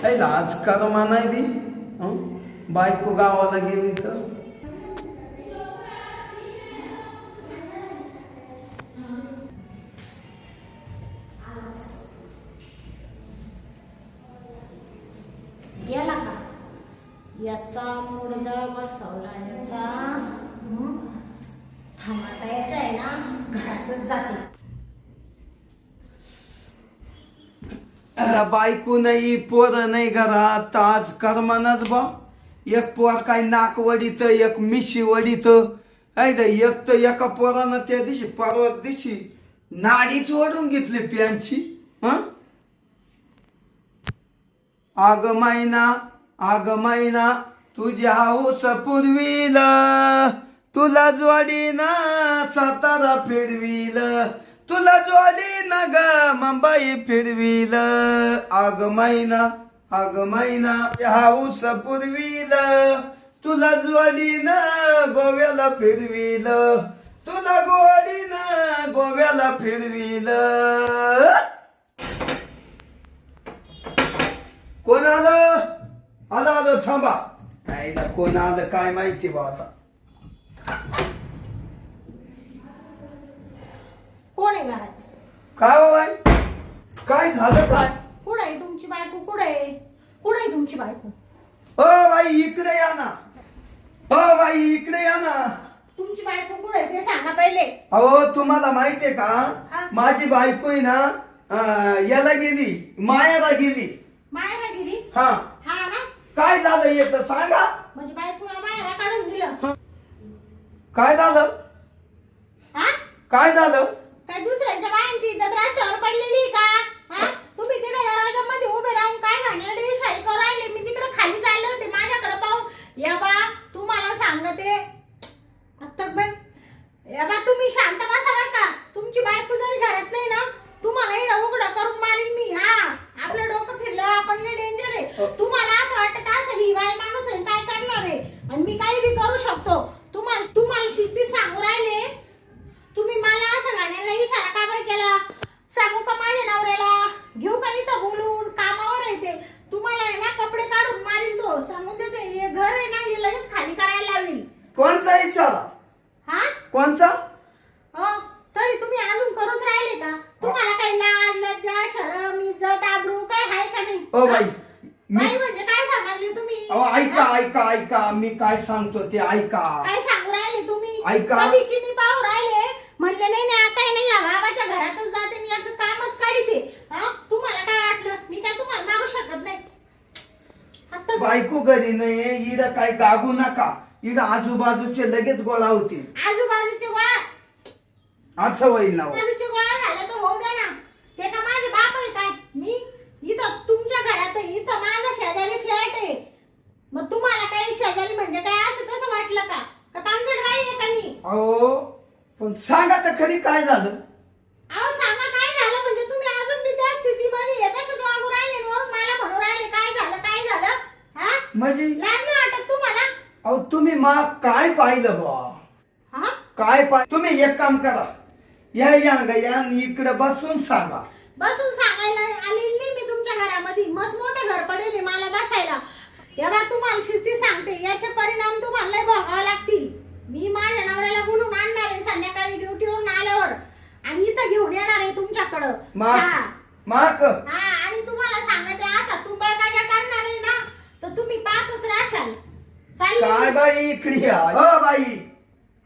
पहिला आज करमा नाही बी बायको गावाला गेली तर गेला का याचा मुडदा बसवला याचा थांबता याच्या आहे ना घरातच जाते. बायको नाही पोर नाही घरात आज करमानच बा. एक पोर काय नाक वडीत एक मिशी वडीत एक तर एका पोरानं त्या दिवशी परवा दिवशी नाडीच ओढून घेतली पॅन्टची. आग मैना तुझी हाऊस पुरविल तुला जोडीना सातारा फिरविल तुला जोडीना ग मुंबई फिरविल. आग मैना हाऊस पुरविल तुला जोडीना गोव्याला फिरविल तुला गोडीना गोव्याला फिरविल. कोण आलं आलं थांबा. आईला कोण आलं काय माहिती बा. आता कोण आहे घरात? काय हो बाई काय झालं काय? कुठं आहे तुमची बायको? कुठं आहे तुमची बायको? हो बाई इकडे या ना. हो बाई इकडे या ना. तुमची बायको कुठं आहे ते सांगा पहिले. अहो तुम्हाला माहितीये का हा? माझी बायको आहे ना याला गेली मायाला गेली. मायरा गिरी? हा हा ना. काय झालं येत सांगा. म्हणजे बायकोला मायरा काढून दिलं? काय झालं हा? काय झालं? काय दुसऱ्यांच्या बायांची इज्जत रस्त्यावर पडलेली का? हा? तुम्ही तिकडे दरवाजामध्ये उभे राहून काय घाणेरडे इशारे करू राहिले? मी तिकडे खाली चालले होते माझ्याकडे पाहून. या बा तुम्हाला सांगते आता बाई या बा तुम्ही शांत बसा बरं का. तुमची बायको जरी घरात नाही ना तुम्हाला इडं उघडं करून मारीन मी. हा आपलं डोकं फिरलं आपण लय डेंजर आहे. तुम्हाला असं वाटत असेल ही बाई माणूस आहे काय करणार आहे आणि मी काही बी करू शकतो. तुम्हाला शिस्तीत सांगू राहिले. तुम्ही मला असं घाणेरडा इशारा का बरं केला? सांगू का माझ्या नवऱ्याला? घेऊ का इथं बोलून? कामावर आहे ते. तुम्हाला आहे ना कपडे काढून मारील तो. सांगून देते हे घर आहे ना हे लगेच खाली करायला लावील. कोणचा इशारा? हा कोणचा? हो तरी तुम्ही अजून करूच राहिले का? तुम्हाला काही लाज लज्जा शरम इज्जत आबरू काय आहे का नाही? ओ बाई बाई म्हणजे काय सांगितले तुम्ही? अहो ऐका मी काय सांगतो ते ऐका. काय सांगू राहिले तुम्ही? ऐका. कधीची मी पाहू राहिले म्हणलं नाही आता नाही या बाबाच्या घरातच जाते मी याचं कामच काढते. हा तुम्हाला काय वाटलं मी काय तुम्हाला मारू शकत नाही? आता बायको घरी नाही इड काय गागू नका. इड आजूबाजूचे लगेच गोळा होतील. आजूबाजूचे गोळा असं होईल ना. आजूबाजूचे गोळा झाला तर होऊ द्या ना. ते का माझे बाप आहे काय? मी इथं तुमच्या घरात आहे. इथं माझा शेजारी फ्लॅट आहे. मग तुम्हाला काही शेजारी म्हणजे काय असं तसं वाटलं का? का पानसट बाई आहे का मी? अहो पण सांगा तर खरी काय झालं? अहो सांगा काय झालं म्हणजे तुम्ही अजून बी त्या स्थितीमध्ये आहे तसंच वागू राहिले वरून मला म्हणू राहिले काय झालं? हा म्हणजे लाज नाही वाटत तुम्हाला? अहो तुम्ही काय पाहिलं बा? हा काय तुम्ही एक काम करा या इकडे बसून सांगा. बसून सांगायला आलेली मी तुमच्या घरामध्ये. मस्त मोठं घर पडेल मला बसायला. या बा तुम्हाला शिस्ती सांगते याचे परिणाम तुम्हाला लय भोगावे लागतील. मी माझ्या नवऱ्याला बोलून आणणार आहे संध्याकाळी ड्युटीवरून आल्यावर आणि इथं घेऊन येणार आहे तुमच्याकडं. माक हा आणि तुम्हाला सांगते असा तुंबळ काय करणार आहे ना तर तुम्ही पाहतच राहशाल. काय चालेल बाई इकडे या. हो बाई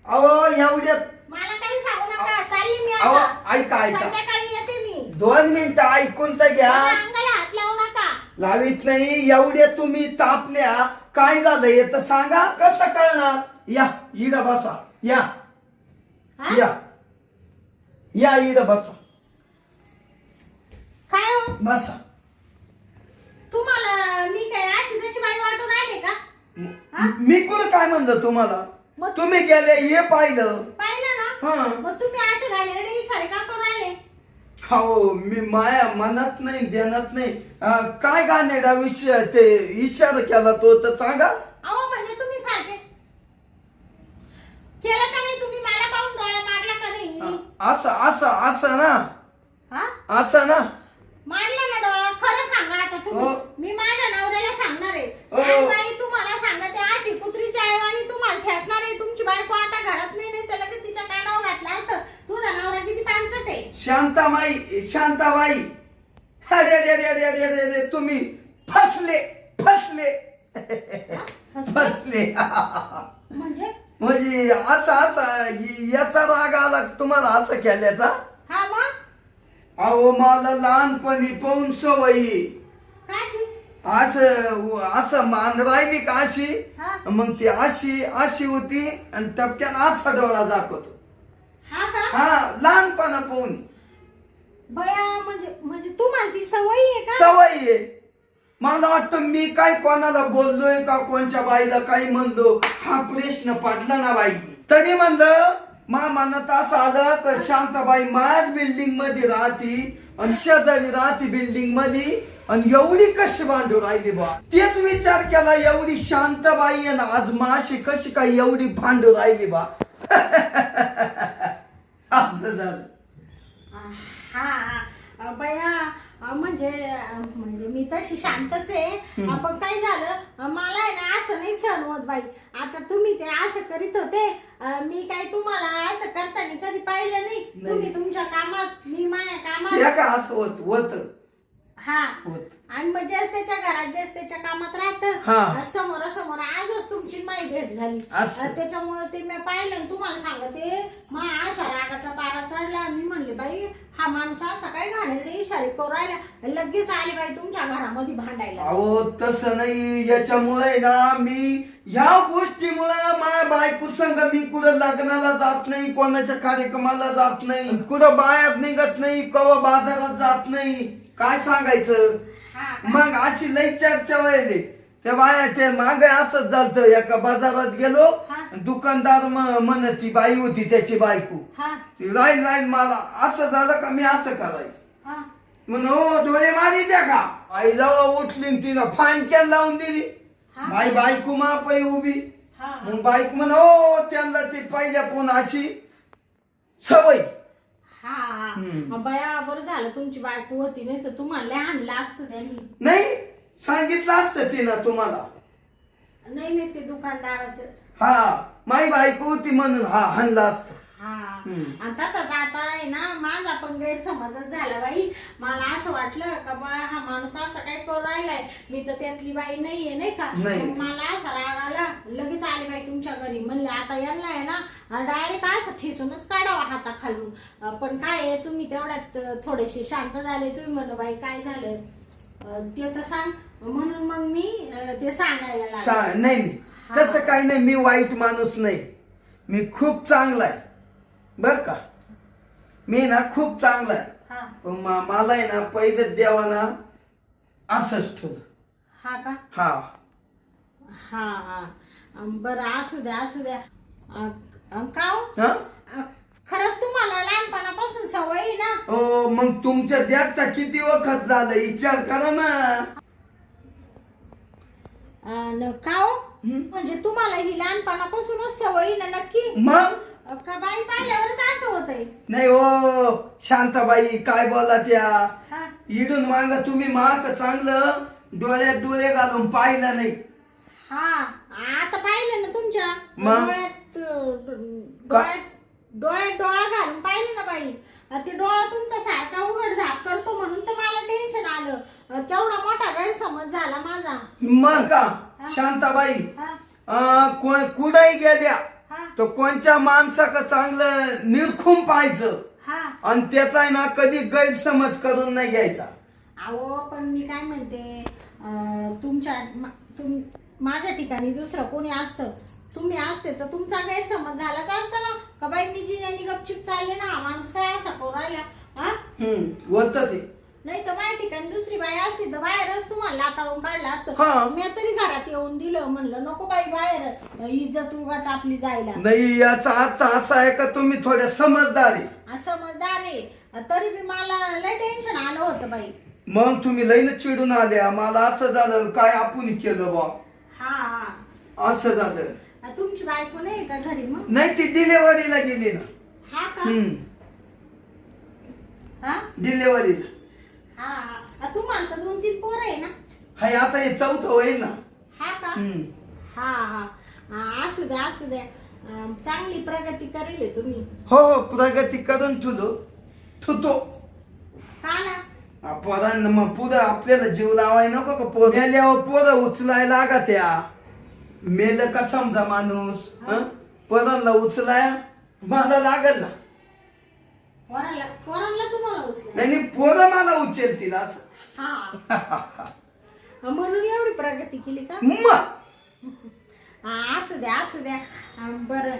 अहो एवढ्यात मला काही सांगू नका. चालेल मी अहो आता ऐका संध्याकाळी येते मी. 2 मिनिटं ऐकून तर घ्या. अंगाला हात लावू नका. लावित नाही एवढ्या तुम्ही तापल्या. काय झालं हे तर सांगा. कसं कळणार? या इड बसा. या हा? या इड बसा. काय हो बसा. तुम्हाला मी काय अशी तशी बाई वाटून राहिले का? हा? मी कुठं काय म्हणलं तुम्हाला? मग तुम्ही गेले हे पाहिलं. पाहिलं ना? हा मग तुम्ही असे घाणेरडे इशारे का करू राहिले? हो मी माया मनात नाही ध्यानात नाही. काय गाणेडा विषय ते इशारा केला तो तर सांगा. अहो म्हणजे तुम्ही सारखे केलं का नाही? तुम्ही मला पाहून डोळा मारला का नाही? असं ना हा असं ना मारला ना डोळा खरं सांगा आता तुम्ही. हो. मी माझ्या नवऱ्याला सांगणार आहे. हो. काय बाई तुम्हाला सांगते अशी कुत्रीची आहे आणि तुम्हाला ठेसणार आहे. तुमची बायको आता घरात नाही तर लगेच तिच्या कानावर घातलं असतं. तुझा नवरा किती पानसट आहे. शांताबाई अरे रे रे रे रे रे रे तुम्ही फसले फसले म्हणजे असं याचा राग आला तुम्हाला असं केल्याचा. हा मग अहो मला लहानपणी पाहून सवयी काय असं मान राहिली का अशी हा. मग ती अशी होती आणि टपक्यात असा डोळा दाखवतो. हा का हा लहानपणा पाहून बया म्हणजे तुम्हाला ती सवय आहे का. सवय आहे. मला वाटतं मी काय कोणाला बोललोय का कोणच्या बाईला काही म्हणलो हा प्रश्न पडला ना बाई. तरी म्हणलं मा मनात असं आलं तर शांताबाई माझ्याच बिल्डिंग मध्ये राहती आणि शेजारी राहती बिल्डिंग मध्ये आणि एवढी कशी बांधू राहिली बा. तेच विचार केला एवढी शांताबाई आहे ना आज माशी कशी काय एवढी भांडू राहिली बा. असं झालं. हा बया म्हणजे मी तशी शांतच आहे. पण काय झालं मला आहे ना असं नाही सहन होत बाई. आता तुम्ही ते असं करीत होते मी काय तुम्हाला असं करताना कधी पाहिलं नाही. तुम्ही तुमच्या कामात मी माझ्या कामात का असं होत हा आणि मग जेच त्याच्या घरात जेच त्याच्या कामात राहत समोरासमोर आजच तुमची माई भेट झाली. त्याच्यामुळे ते मी पाहिलं आणि तुम्हाला सांगते मा असा रागाचा पारा चढला. मी म्हणले बाई हा माणूस असा काय घाणेरडे इशारे करू राहिला. लगेच आले बाई तुमच्या घरामध्ये भांडायला. अहो तसं नाही. याच्यामुळे ना मी ह्या गोष्टीमुळे माझ्या बायको संग मी कुठं लग्नाला जात नाही कोणाच्या कार्यक्रमाला जात नाही कुठं बाहेर निघत नाही कवा बाजारात जात नाही. काय सांगायचं मग अशी लई चर्चा व्हायली. त्या बाया ते मागे असंच झालं. एका बाजारात गेलो दुकानदार म्हणती बाई होती त्याची बायको राहील मला असं झालं का मी असं करायचं म्हण हो डोळे मारी द्या का. आई जवळ उठली तिला फानक्यान लावून दिली. माई बायको मा पै उभी मग बायको म्हण हो त्यांना ती पहिल्या पण अशी सवय. हा बया बरं झालं तुमची बायको होती नाही तर तुम्हाला लय हाणलं असतं त्यांनी. नाही सांगितलं असतं तिनं तुम्हाला. नाही ते दुकानदाराचं माई बायको होती म्हणून हाणलं असतं. आणि तसाच आता आहे ना माझा पण गैरसमजच झाला बाई. मला असं वाटलं का बा हा माणूस असा काय करू राहिलाय. मी तर त्यातली बाई नाहीये नाही का. मला असा राग आला लगेच आले बाई तुमच्या घरी. म्हणले आता यांना आहे ना डायरेक्ट असं ठेसूनच काढावा हाता खालून. पण काय आहे तुम्ही तेवढ्यात थोडेसे शांत झाले. तुम्ही म्हणलं बाई काय झालं ते तर सांग म्हणून मग मी ते सांगायला लागले. नाही तसं काही नाही. मी वाईट माणूस नाही. मी खूप चांगला आहे बर का. मी ना खूप चांगला आहे. मला आहे ना पहिलं देवाना असंच ठेवलं. हा का हा बरं असू द्या का खरंच तुम्हाला लहानपणापासून सवय आहे ना. हो मग तुमच्या द्याचा किती वखत झालं विचार करा ना. का म्हणजे तुम्हाला ही लहानपणापासूनच सवय ना नक्की. मग का बाई पाहिल्यावरच असं होतंय. नाही हो शांताबाई काय बोला त्या इडून माग तुम्ही माग चांगलं डोळ्यात डोळे घालून पाहिलं नाही. आता पाहिलं ना तुमच्या डोळ्यात डोळा घालून पाहिलं ना बाई. ते डोळा तुमचा सारखा उघड झाप करतो म्हणून तर मला टेन्शन आलं. केवढा मोठा गैरसमज झाला माझा. मग का शांताबाई कुठेही गेल्या तो कोणच्या माणसाक चांगलं निरखून पाहायचं आणि त्याचा आहे ना कधी गैरसमज करून नाही घ्यायचा. अहो पण मी काय म्हणते माझ्या ठिकाणी दुसरं कोणी असतं तुम्ही असते तर तुमचा गैरसमज झालाच असता ना. का बाई मी जिन्यानी गपचिप चालले ना माणूस काय असा करू राहिला. होत ते नाही तर माझ्या ठिकाणी दुसरी बाई असती तर बाहेरच तुम्हाला लाताळून काढलं असतं. मी तरी घरात येऊन दिलं म्हणलं नको बाई बाहेर इज्जत उगाच आपली जायला. नाही याचा अर्थ असा आहे का तुम्ही थोड्या समजदार आहे तरी बी मला लय टेन्शन आलं होतं बाई. मग तुम्ही लईनच चिडून आल्या. मला असं झालं काय आपण केलं बा. असं झालं. तुमची बायको नाही का घरी मग. नाही ती डिलेव्हरीला गेली ना. हा का डिलेव्हरीला तुम्हाला तर 2-3 पोरं आहे ना? हाय आता हे चौथं होईल ना. हा का? हम्म. हा हा असू द्या असू द्या. चांगली प्रगती करेल तुम्ही. हो प्रगती करून ठुतो का ना? पोरांना मग पुढं आपल्याला जीव लावाय नको का? मेल्यावर पोरं उचलायला लागत या. मेलं का समजा माणूस पोरांना उचलाय मला लागल ना. पोरांना तुम्हाला उचला. नाही पोरं मला उचलतील असं. हा म्हणून एवढी प्रगती केली का? मग असू द्या असू द्या. बरं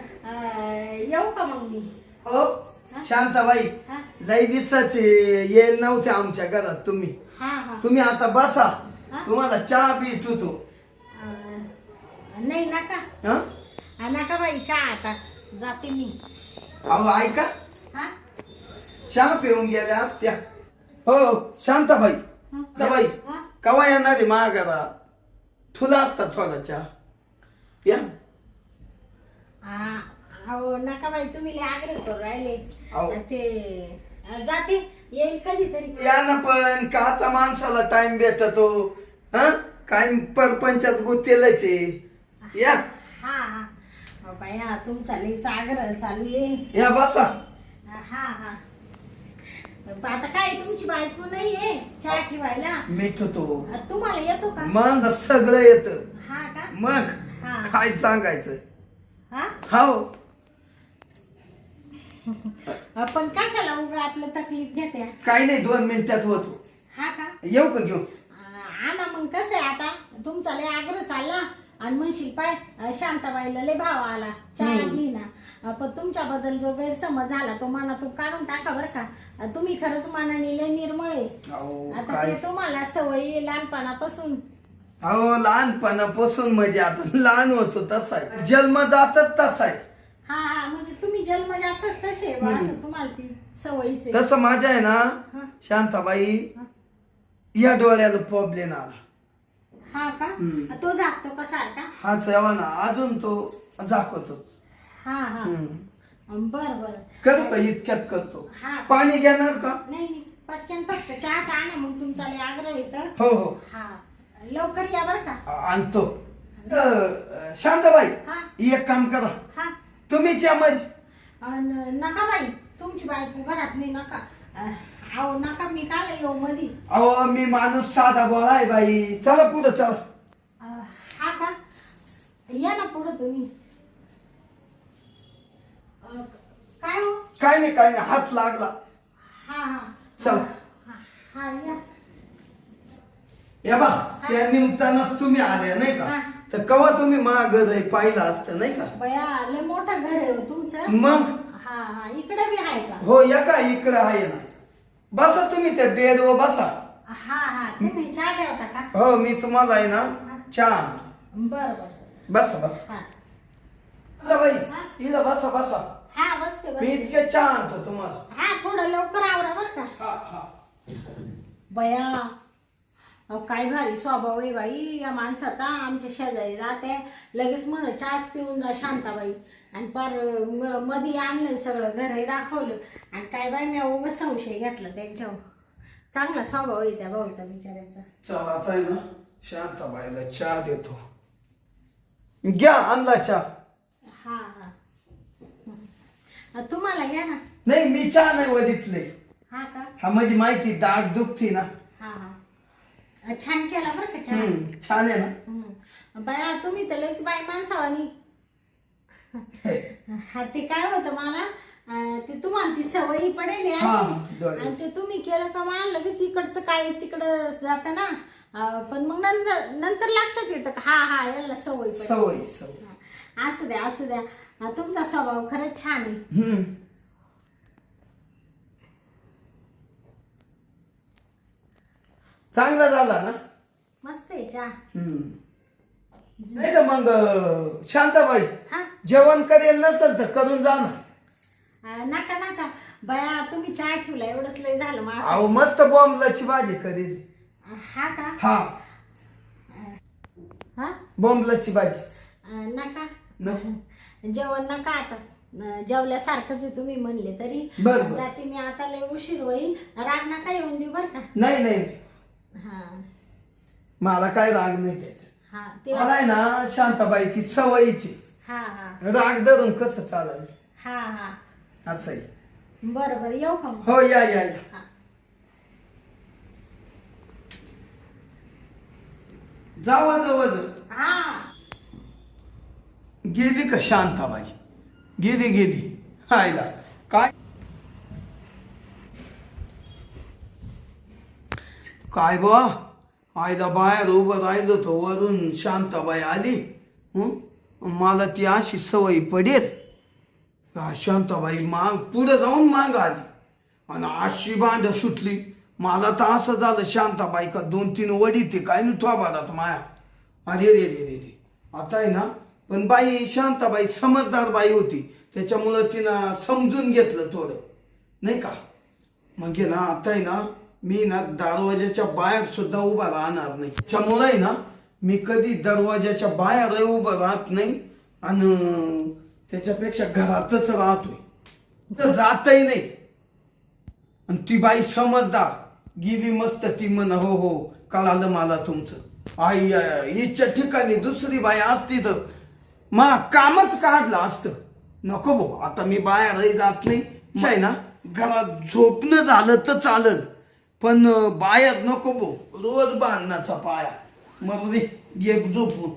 येऊ का मग मी? ओ शांताबाई हा लई दिवसाचे येईल नव्हते आमच्या घरात तुम्ही. हा तुम्ही आता बसा. हा? तुम्हाला चहा पित होतो. नाही नका. नका बाई चहा आता जाते मी. अहो ऐका हा चहा पिऊन गेल्या असत्या. हो शांताबाई बाई हा? कवा येणार आहे माझ्या घरात? तुला असता थोडा चहा या. अहो नका बाई तुम्ही लय आग्रह करू राहिले. अहो. ते जाते येईल कधीतरी. या ना पण काचा माणसाला टाइम भेटतो. काय परपंचात गुतेलच आहे. या हा हा बाया तुमचा लयच आग्रह चालू आहे. या बसा. हा हा आता काय तुमची बायको नाही आहे चहा ठेवायला? मीठ होतो तुम्हाला येतो का? मग सगळं येत. हा का? मग हा काय सांगायचं. हा हो पण कशाला उगा आपलं तकलीफ घेत्या? काही नाही 2 मिनिटात होतो. हा का? येऊ का घेऊन? आणा मग. कसं आहे आता तुमचा लय आग्रह चालला आणि म्हणशील पाय शांताबाईला लय भाव आला चहा घे ना. पण तुमच्याबद्दल जो गैरसमज झाला तो मनातून काढून टाका बरं का. तुम्ही खरंच मनाने लय निर्मळ आहे. अहो आता काय ते तुम्हाला सवयी लहानपणापासून. अहो लहानपणापासून म्हणजे आता लहान होतो तसा आहे. जन्मदातच तसा आहे. हा म्हणजे तुम्ही जन्मजातच कसे असं तुम्हाला ती सवयीच आहे. तसं माझ्या आहे ना शांताबाई या डोळ्याला प्रॉब्लेम आला. हा का? तो जागतो का सारखा? हा चेवा ना अजून तो जाकवतोच. हा हा बर बर करू का इतक्यात करतो. हा पाणी घेणार का? नाही नाही पटकन फक्त चहाच आणा मग. तुमचा लय आग्रह येतं. हो हो हा लवकर या बर का. आणतो. शांताबाई हा एक काम करा हा तुम्हीच यामध्ये. नका बाई तुमची बायको घरात नाही नका. अहो नका मी काल येऊ मधी. अहो मी माणूस साधा बोळा आहे बाई. चला पुढं चला. हा का? या ना पुढं तुम्ही. काय हो? काय नाही हात लागला. हा हा चला. हा या. या बा त्या निमित्तानंच तुम्ही आल्या नाही का? हा. तर कवा तुम्ही माग पाहिलं असतं नाही का? बया लय मोठं घर आहे हो तुमचं. मग हा हा इकडे बी आहे का? हो या का इकडं आहे ना. बसा तुम्ही त्या बेडवर बसा. हा हा तुम्ही चहा ठेवता का? हो मी तुम्हाला आहे ना चहा आणतो. बर बर बसा बसा. हा आता बाई इला बसा बसा. हा बसते मी बसते. इतके चहा आणतो तुम्हाला. हा थोडं लवकर आवरा बर का. हा हा बया अहो काय भारी स्वभाव आहे बाई या माणसाचा. आमच्या शेजारी राहते लगेच म्हण चहाच पिऊन जा शांताबाई. आणि पार मधी आणलं सगळं घरही दाखवलं. आणि काय बाई मी उगा संशय घेतला त्यांच्यावर. चांगला स्वभाव आहे त्या भाऊचा बिचाऱ्याचा. चला आता आहे ना शांताबाईला चहा देतो. घ्या आणला चहा. हा हा तुम्हाला घ्या ना. नाही मी चहा नाही वडितले. हा का? हा म्हणजे माहिती दाग दुखती ना. हा हा छान केला बरं का चहा. छान आहे ना. बाया तुम्ही तर लयच बाई माणसावानी. हा ते काय होतं मला ते तुम्हाला ती सवयी पडेल अशी. आणि ते तुम्ही केलं का मला लगेच इकडचं काय तिकडं जातं ना. पण मग नंतर लक्षात येतं का हा हा याला सवय सवय. असू द्या असू द्या. तुमचा स्वभाव खरंच छान आहे. चांगला झाला ना. मस्त आहे चहा. नाही तर मग शांताबाई हा जेवण करेल नसेल तर करून जा ना. नका नका बाया तुम्ही चहा ठेवला एवढंच लय झालं माझं. अहो मस्त बॉम्बलाची भाजी करेल. हा का? हा हा बॉम्बलाची भाजी. नका नको. जेवण नका आता. जेवल्यासारखंच आहे तुम्ही म्हणले तरी. बरं. जाते मी आता लय उशीर होईल. राग नका येऊन देऊ बर का. नाही नाही हा मला काय राग नाही त्याचा. हा ते मला आहे ना शांताबाई ती सवयीची. हा हा राग धरून कसं चालेल हा हा असं आहे. बरं बरं येऊ का मग? हो या या या. हा. जावा जवळ हा गेली का शांताबाई? गेली हायला काय काय बा आयला बाहेर उभं राहिलो तो वरून शांताबाई आली. मला ती अशी सवय पडेल का शांताबाई माग पुढे जाऊन माग आली आणि अशी बांध सुटली. मला तर असं झालं शांताबाई का 2-3 वडी ते काय न थोबाडात माया. अरे रे रे रे रे आता आहे ना. पण बाई शांताबाई समजदार बाई होती त्याच्यामुळं तिनं समजून घेतलं थोडं नाही का. मग ना आता आहे ना मी ना दरवाजाच्या बाहेर सुद्धा उभा राहणार नाही. त्याच्यामुळे आहे ना मी कधी दरवाजाच्या बाहेर उभं राहत नाही आणि त्याच्यापेक्षा घरातच राहतोय. तर जातही नाही. आणि ती बाई समजदार गेली मस्त. ती म्हण हो हो कळालं मला तुमचं. आई हिच्या ठिकाणी दुसरी बाई असती तर मा कामच काढलं असतं. नको भाऊ आता मी बाहेरही जात नाही. आहे ना घरात झोपणं झालं तर चालत पण बाहेर नको भाऊ. रोज बांधण्याचा पाया मग एक झोपून